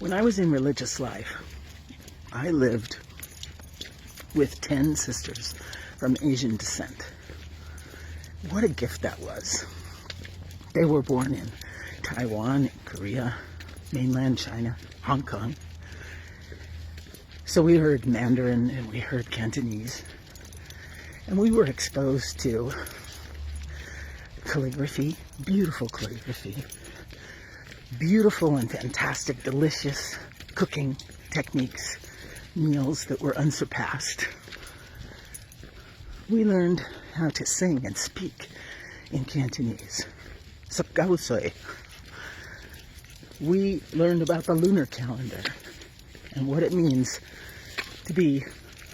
When I was in religious life, I lived with 10 sisters from Asian descent. What a gift that was. They were born in Taiwan, Korea, mainland China, Hong Kong. So we heard Mandarin and we heard Cantonese. And we were exposed to calligraphy, beautiful calligraphy, beautiful and fantastic, delicious cooking techniques, meals that were unsurpassed. We learned how to sing and speak in Cantonese. Sapgausoi. We learned about the lunar calendar and what it means to be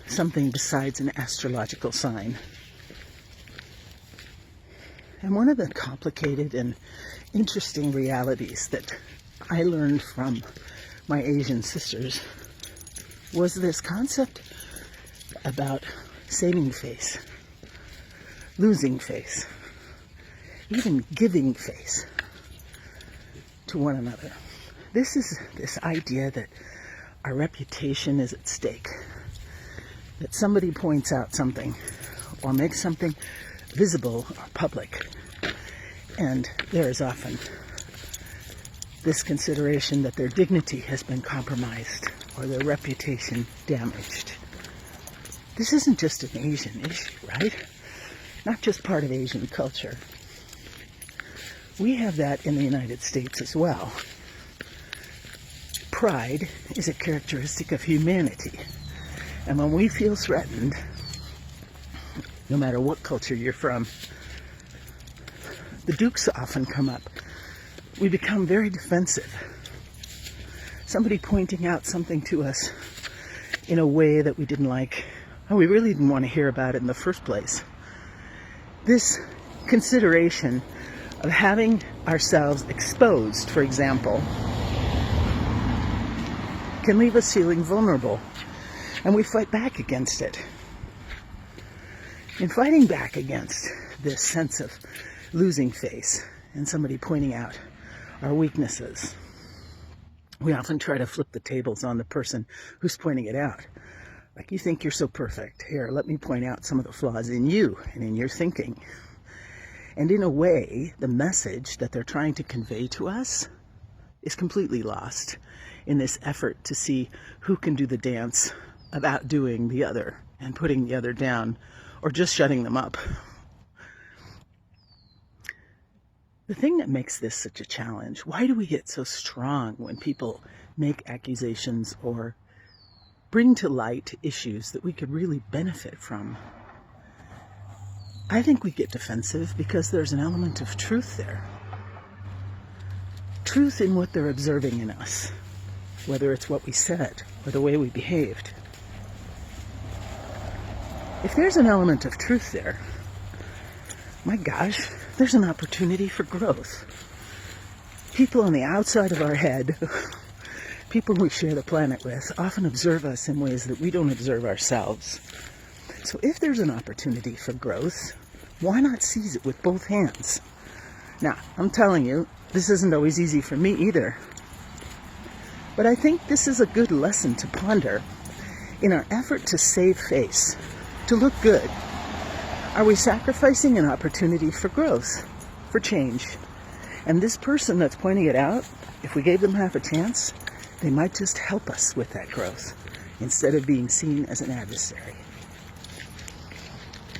something besides an astrological sign. And one of the complicated and interesting realities that I learned from my Asian sisters was this concept about saving face, losing face, even giving face to one another. This is this idea that our reputation is at stake, that somebody points out something or makes something visible or public, and there is often this consideration that their dignity has been compromised or their reputation damaged. This isn't just an Asian issue, right? Not just part of Asian culture. We have that in the United States as well. Pride is a characteristic of humanity. And when we feel threatened, no matter what culture you're from, the dukes often come up. We become very defensive. Somebody pointing out something to us in a way that we didn't like, and we really didn't want to hear about it in the first place. This consideration of having ourselves exposed, for example, can leave us feeling vulnerable, and we fight back against it. In fighting back against this sense of losing face and somebody pointing out our weaknesses, we often try to flip the tables on the person who's pointing it out. Like, you think you're so perfect. Here, let me point out some of the flaws in you and in your thinking. And in a way, the message that they're trying to convey to us is completely lost in this effort to see who can do the dance of outdoing the other and putting the other down or just shutting them up. The thing that makes this such a challenge, why do we get so strong when people make accusations or bring to light issues that we could really benefit from? I think we get defensive because there's an element of truth there. Truth in what they're observing in us, whether it's what we said or the way we behaved. If there's an element of truth there, my gosh, there's an opportunity for growth. People on the outside of our head, people we share the planet with, often observe us in ways that we don't observe ourselves. So if there's an opportunity for growth, why not seize it with both hands? Now, I'm telling you, this isn't always easy for me either. But I think this is a good lesson to ponder in our effort to save face, to look good. Are we sacrificing an opportunity for growth, for change? And this person that's pointing it out, if we gave them half a chance, they might just help us with that growth instead of being seen as an adversary.